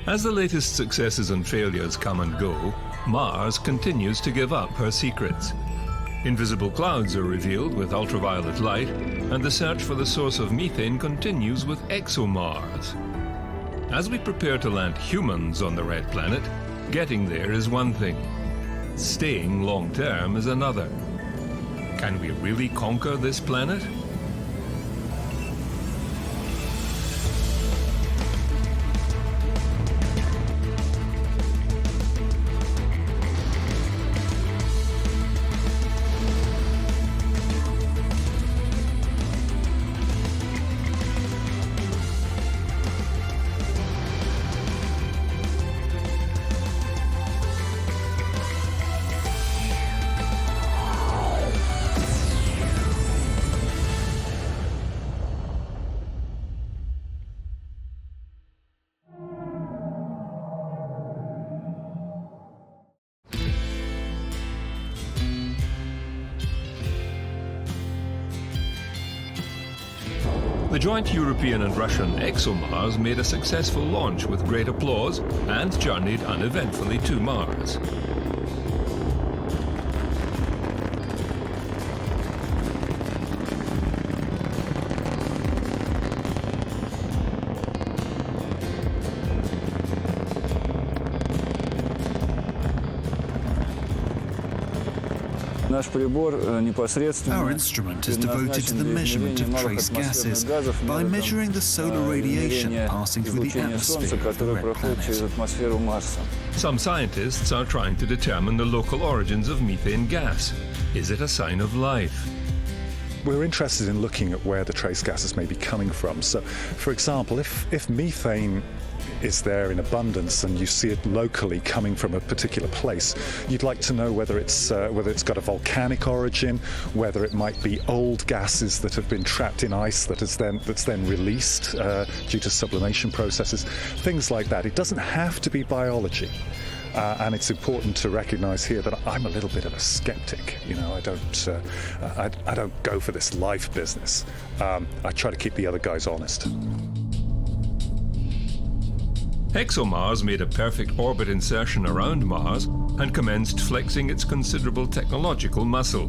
As the latest successes and failures come and go, Mars continues to give up her secrets. Invisible clouds are revealed with ultraviolet light, and the search for the source of methane continues with ExoMars. As we prepare to land humans on the red planet, getting there is one thing. Staying long-term is another. Can we really conquer this planet? The joint European and Russian ExoMars made a successful launch with great applause and journeyed uneventfully to Mars. Our instrument is devoted to the measurement of trace gases by measuring the solar radiation passing through the atmosphere of the red planet. Some scientists are trying to determine the local origins of methane gas. Is it a sign of life? We're interested in looking at where the trace gases may be coming from. So, for example, if methane is there in abundance and you see it locally coming from a particular place, you'd like to know whether it's got a volcanic origin, whether it might be old gases that have been trapped in ice that's then released due to sublimation processes, things like that. It doesn't have to be biology. And it's important to recognize here that I'm a little bit of a skeptic. You know, I don't go for this life business. I try to keep the other guys honest. ExoMars made a perfect orbit insertion around Mars and commenced flexing its considerable technological muscle.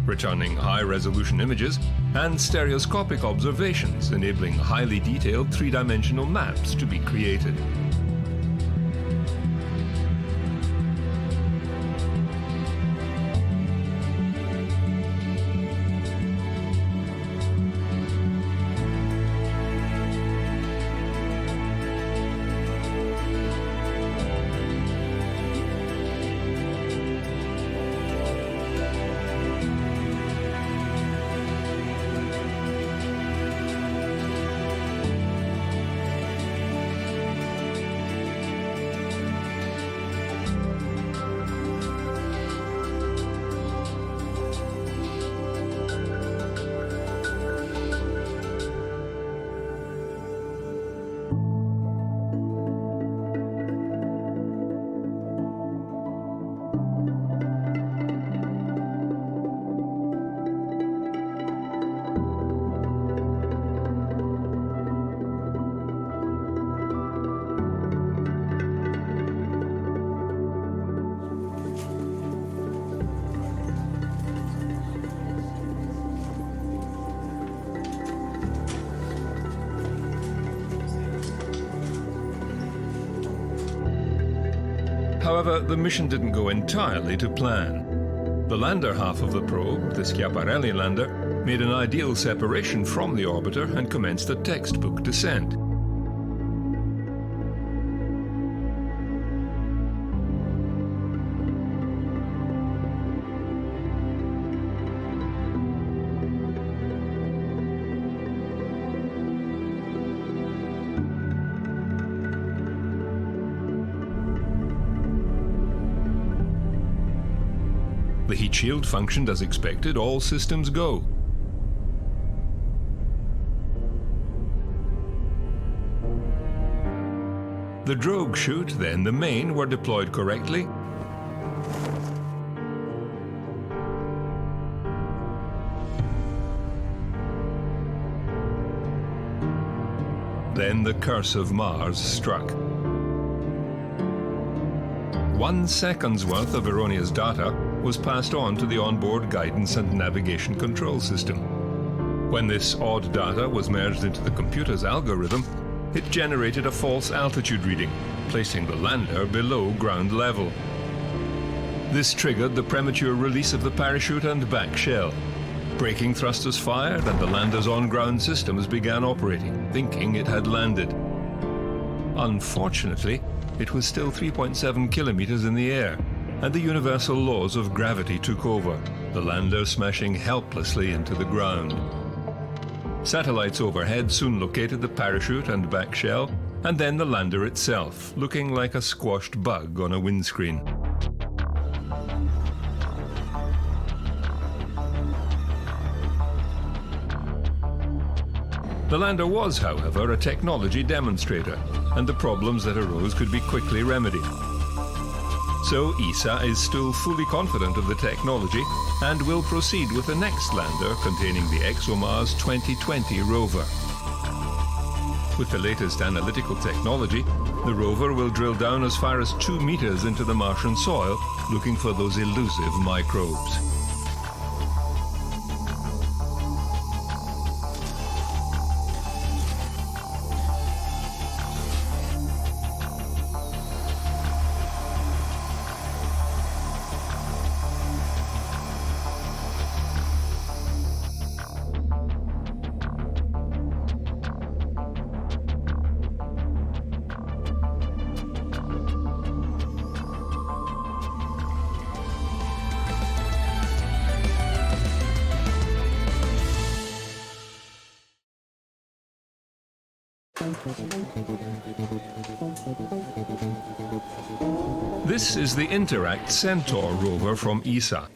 Returning high-resolution images and stereoscopic observations, enabling highly detailed three-dimensional maps to be created. However, the mission didn't go entirely to plan. The lander half of the probe, the Schiaparelli lander, made an ideal separation from the orbiter and commenced a textbook descent. The heat shield functioned as expected, all systems go. The drogue chute, then the main, were deployed correctly, then the curse of Mars struck. 1 second's worth of erroneous data was passed on to the onboard guidance and navigation control system. When this odd data was merged into the computer's algorithm, it generated a false altitude reading, placing the lander below ground level. This triggered the premature release of the parachute and back shell. Braking thrusters fired and the lander's on-ground systems began operating, thinking it had landed. Unfortunately, it was still 3.7 kilometers in the air, and the universal laws of gravity took over, the lander smashing helplessly into the ground. Satellites overhead soon located the parachute and back shell, and then the lander itself, looking like a squashed bug on a windscreen. The lander was, however, a technology demonstrator, and the problems that arose could be quickly remedied. So ESA is still fully confident of the technology and will proceed with the next lander containing the ExoMars 2020 rover. With the latest analytical technology, the rover will drill down as far as 2 meters into the Martian soil, looking for those elusive microbes. This is the Interact Centaur rover from ESA.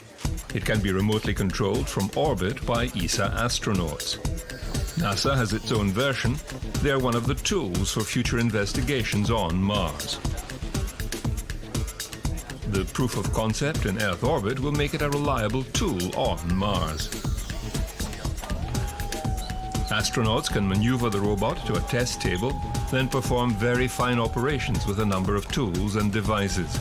It can be remotely controlled from orbit by ESA astronauts. NASA has its own version. They are one of the tools for future investigations on Mars. The proof of concept in Earth orbit will make it a reliable tool on Mars. Astronauts can maneuver the robot to a test table, then perform very fine operations with a number of tools and devices.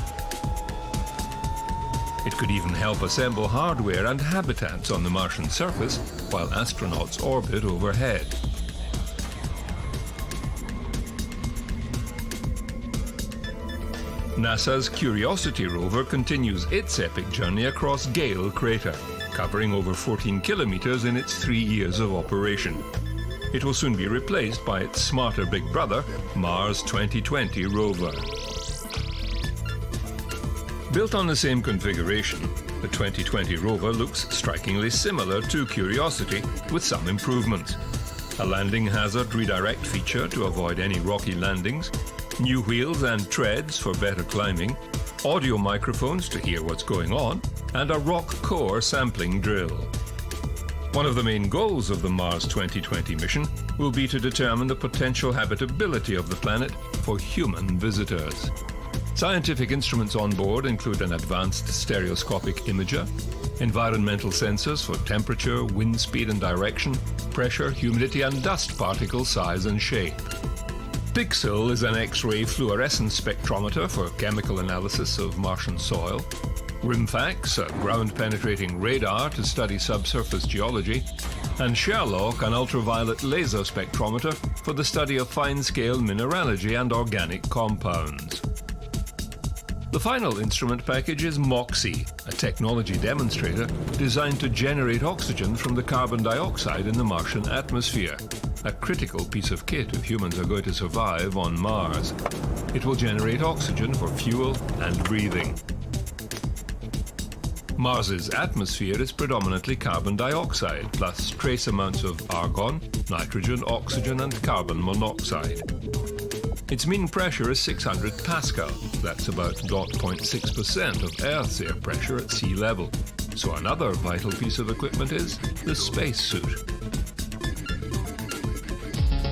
It could even help assemble hardware and habitats on the Martian surface while astronauts orbit overhead. NASA's Curiosity rover continues its epic journey across Gale Crater, covering over 14 kilometers in its 3 years of operation. It will soon be replaced by its smarter big brother, Mars 2020 rover. Built on the same configuration, the 2020 rover looks strikingly similar to Curiosity, with some improvements. A landing hazard redirect feature to avoid any rocky landings, new wheels and treads for better climbing, audio microphones to hear what's going on, and a rock core sampling drill. One of the main goals of the Mars 2020 mission will be to determine the potential habitability of the planet for human visitors. Scientific instruments on board include an advanced stereoscopic imager, environmental sensors for temperature, wind speed and direction, pressure, humidity and dust particle size and shape. Pixel is an X-ray fluorescence spectrometer for chemical analysis of Martian soil. RIMFAX, a ground-penetrating radar to study subsurface geology, and Sherlock, an ultraviolet laser spectrometer for the study of fine-scale mineralogy and organic compounds. The final instrument package is MOXIE, a technology demonstrator designed to generate oxygen from the carbon dioxide in the Martian atmosphere, a critical piece of kit if humans are going to survive on Mars. It will generate oxygen for fuel and breathing. Mars's atmosphere is predominantly carbon dioxide, plus trace amounts of argon, nitrogen, oxygen and carbon monoxide. Its mean pressure is 600 Pascal, that's about 0.6% of Earth's air pressure at sea level. So another vital piece of equipment is the spacesuit.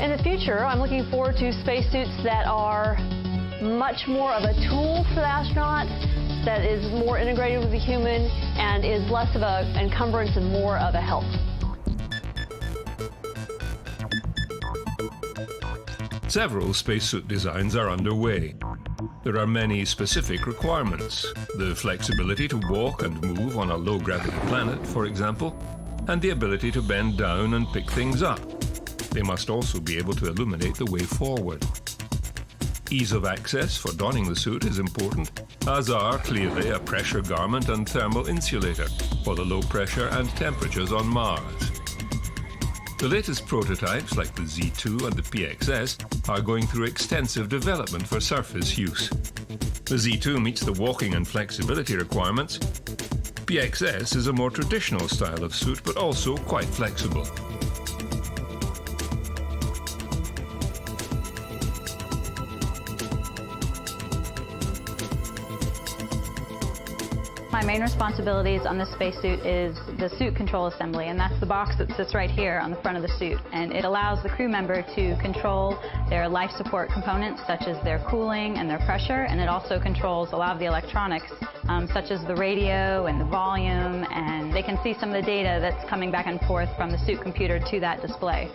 In the future, I'm looking forward to spacesuits that are much more of a tool for the astronaut that is more integrated with the human and is less of an encumbrance and more of a help. Several spacesuit designs are underway. There are many specific requirements. The flexibility to walk and move on a low-gravity planet, for example, and the ability to bend down and pick things up. They must also be able to illuminate the way forward. Ease of access for donning the suit is important, as are clearly a pressure garment and thermal insulator for the low pressure and temperatures on Mars. The latest prototypes, like the Z2 and the PXS, are going through extensive development for surface use. The Z2 meets the walking and flexibility requirements. PXS is a more traditional style of suit, but also quite flexible. My main responsibilities on this spacesuit is the suit control assembly, and that's the box that sits right here on the front of the suit. And it allows the crew member to control their life support components, such as their cooling and their pressure, and it also controls a lot of the electronics, such as the radio and the volume, and they can see some of the data that's coming back and forth from the suit computer to that display.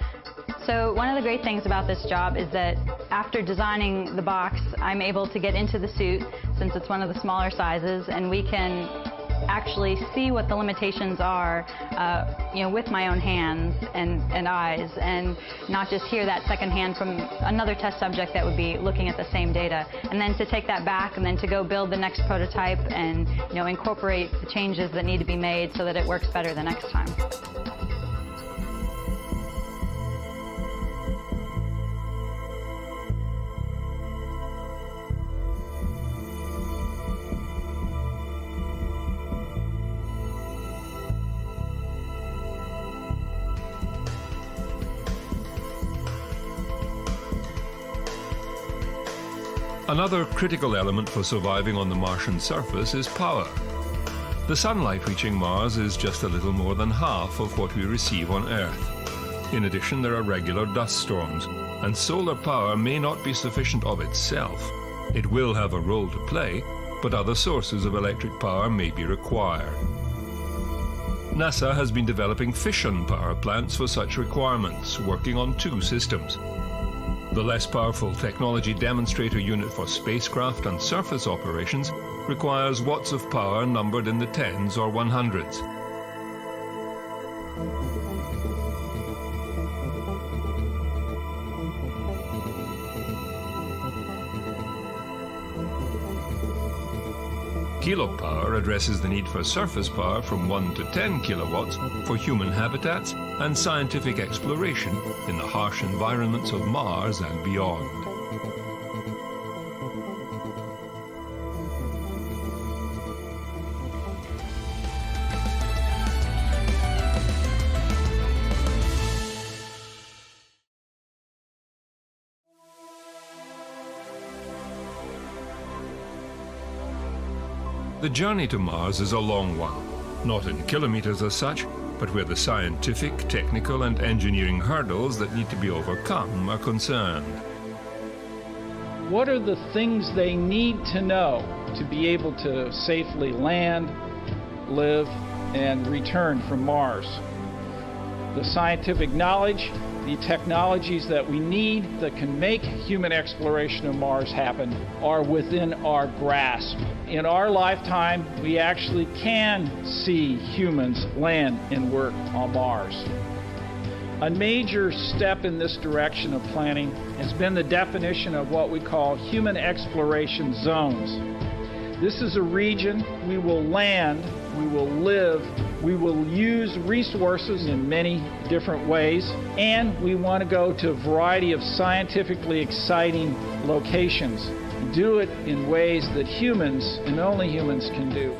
So one of the great things about this job is that after designing the box, I'm able to get into the suit, since it's one of the smaller sizes, and we can actually see what the limitations are, with my own hands and eyes, and not just hear that secondhand from another test subject that would be looking at the same data. And then to take that back and then to go build the next prototype and incorporate the changes that need to be made so that it works better the next time. Another critical element for surviving on the Martian surface is power. The sunlight reaching Mars is just a little more than half of what we receive on Earth. In addition, there are regular dust storms, and solar power may not be sufficient of itself. It will have a role to play, but other sources of electric power may be required. NASA has been developing fission power plants for such requirements, working on two systems. The less powerful technology demonstrator unit for spacecraft and surface operations requires watts of power numbered in the tens or 100s. Kilopower addresses the need for surface power from 1 to 10 kilowatts for human habitats and scientific exploration in the harsh environments of Mars and beyond. The journey to Mars is a long one, not in kilometers as such, but where the scientific, technical, and engineering hurdles that need to be overcome are concerned. What are the things they need to know to be able to safely land, live, and return from Mars? The scientific knowledge, the technologies that we need that can make human exploration of Mars happen are within our grasp. In our lifetime, we actually can see humans land and work on Mars. A major step in this direction of planning has been the definition of what we call human exploration zones. This is a region we will land, we will live, we will use resources in many different ways, and we want to go to a variety of scientifically exciting locations. Do it in ways that humans, and only humans, can do.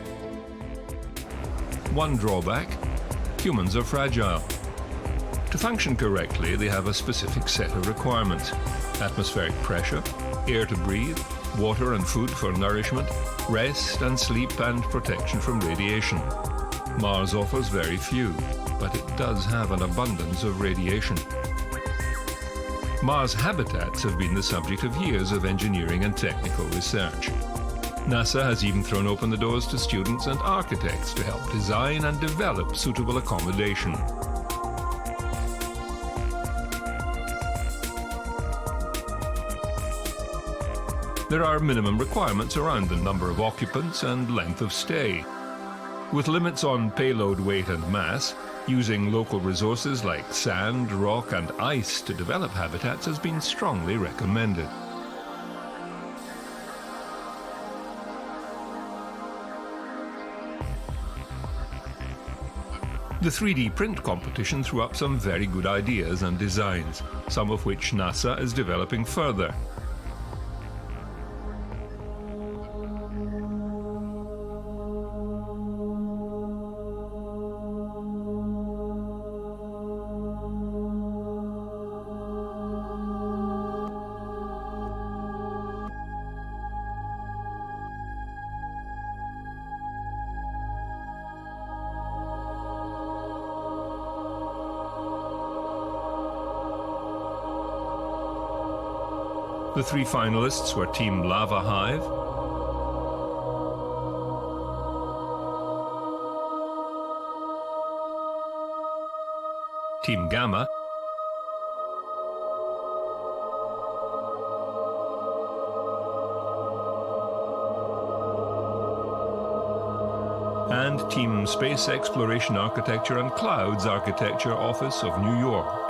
One drawback: humans are fragile. To function correctly, they have a specific set of requirements: atmospheric pressure, air to breathe, water and food for nourishment, rest and sleep, and protection from radiation. Mars offers very few, but it does have an abundance of radiation. Mars habitats have been the subject of years of engineering and technical research. NASA has even thrown open the doors to students and architects to help design and develop suitable accommodation. There are minimum requirements around the number of occupants and length of stay. With limits on payload weight and mass, using local resources like sand, rock and ice to develop habitats has been strongly recommended. The 3D print competition threw up some very good ideas and designs, some of which NASA is developing further. The three finalists were Team Lava Hive, Team Gamma, and Team Space Exploration Architecture and Clouds Architecture Office of New York.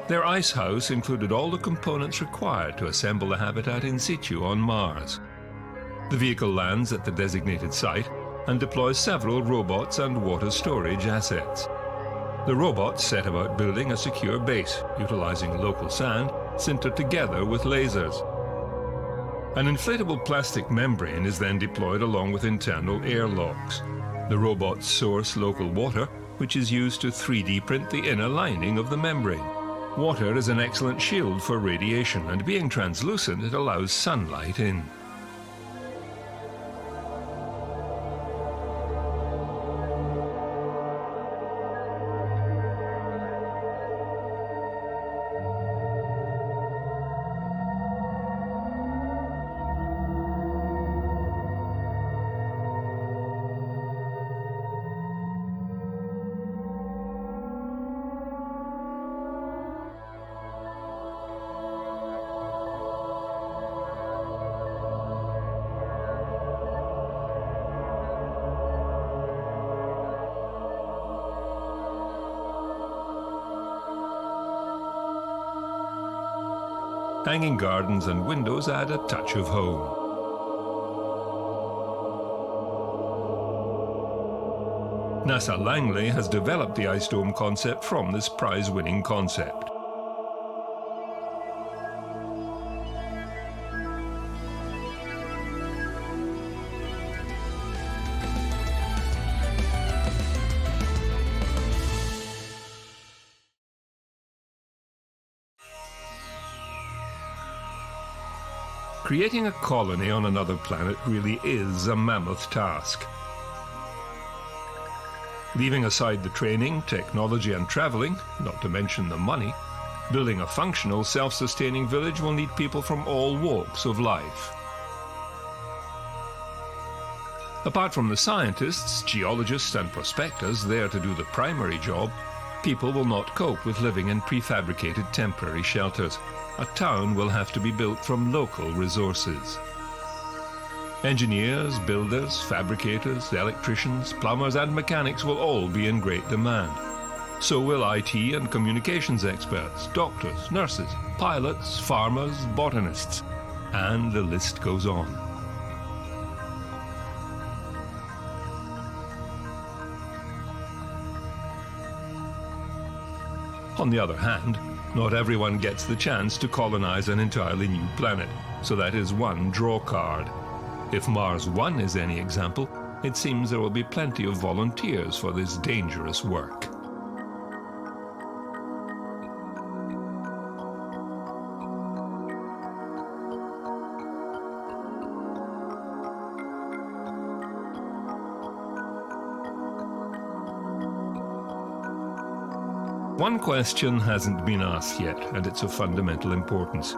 Their ice house included all the components required to assemble the habitat in situ on Mars. The vehicle lands at the designated site and deploys several robots and water storage assets. The robots set about building a secure base, utilizing local sand sintered together with lasers. An inflatable plastic membrane is then deployed along with internal airlocks. The robots source local water, which is used to 3D print the inner lining of the membrane. Water is an excellent shield for radiation, and being translucent, it allows sunlight in. Hanging gardens and windows add a touch of home. NASA Langley has developed the ice dome concept from this prize-winning concept. Creating a colony on another planet really is a mammoth task. Leaving aside the training, technology and traveling, not to mention the money, building a functional, self-sustaining village will need people from all walks of life. Apart from the scientists, geologists and prospectors there to do the primary job, people will not cope with living in prefabricated temporary shelters. A town will have to be built from local resources. Engineers, builders, fabricators, electricians, plumbers and mechanics will all be in great demand. So will IT and communications experts, doctors, nurses, pilots, farmers, botanists, and the list goes on. On the other hand, not everyone gets the chance to colonize an entirely new planet, so that is one draw card. If Mars 1 is any example, it seems there will be plenty of volunteers for this dangerous work. One question hasn't been asked yet, and it's of fundamental importance.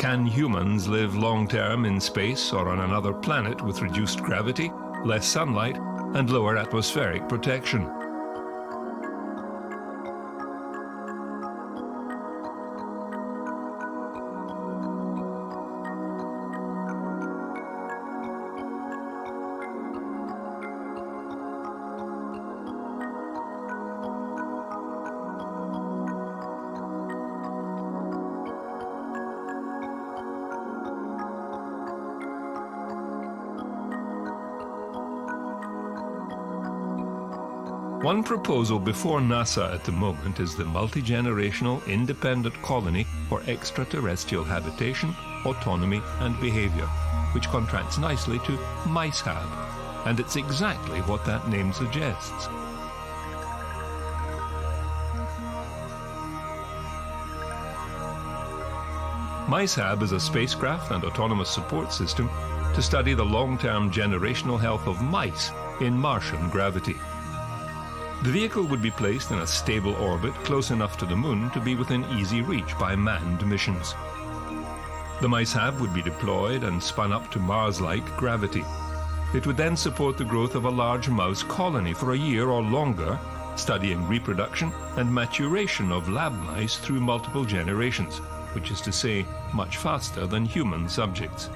Can humans live long-term in space or on another planet with reduced gravity, less sunlight, and lower atmospheric protection? One proposal before NASA at the moment is the multi-generational independent colony for extraterrestrial habitation, autonomy and behavior, which contrasts nicely to MICEHAB, and it's exactly what that name suggests. MICEHAB is a spacecraft and autonomous support system to study the long-term generational health of mice in Martian gravity. The vehicle would be placed in a stable orbit close enough to the Moon to be within easy reach by manned missions. The MICEHAB would be deployed and spun up to Mars-like gravity. It would then support the growth of a large mouse colony for a year or longer, studying reproduction and maturation of lab mice through multiple generations, which is to say, much faster than human subjects.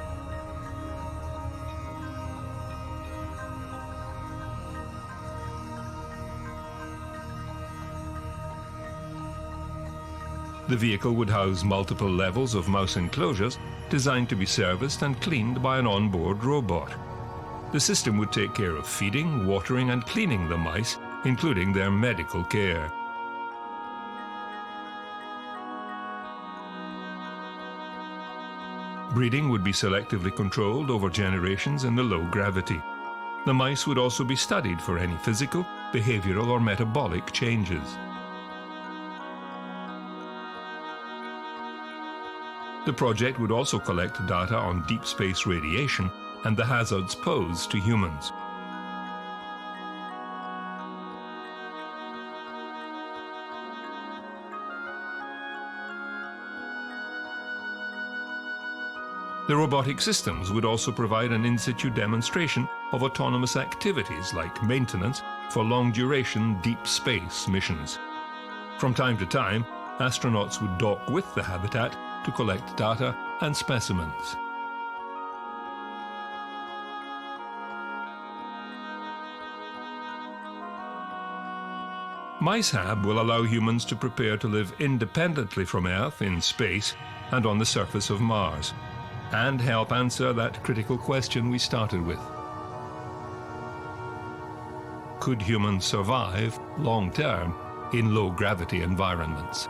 The vehicle would house multiple levels of mouse enclosures designed to be serviced and cleaned by an onboard robot. The system would take care of feeding, watering and cleaning the mice, including their medical care. Breeding would be selectively controlled over generations in the low gravity. The mice would also be studied for any physical, behavioral or metabolic changes. The project would also collect data on deep space radiation and the hazards posed to humans. The robotic systems would also provide an in-situ demonstration of autonomous activities like maintenance for long-duration deep space missions. From time to time, astronauts would dock with the habitat to collect data and specimens. MICEHAB will allow humans to prepare to live independently from Earth in space and on the surface of Mars, and help answer that critical question we started with. Could humans survive long-term in low-gravity environments?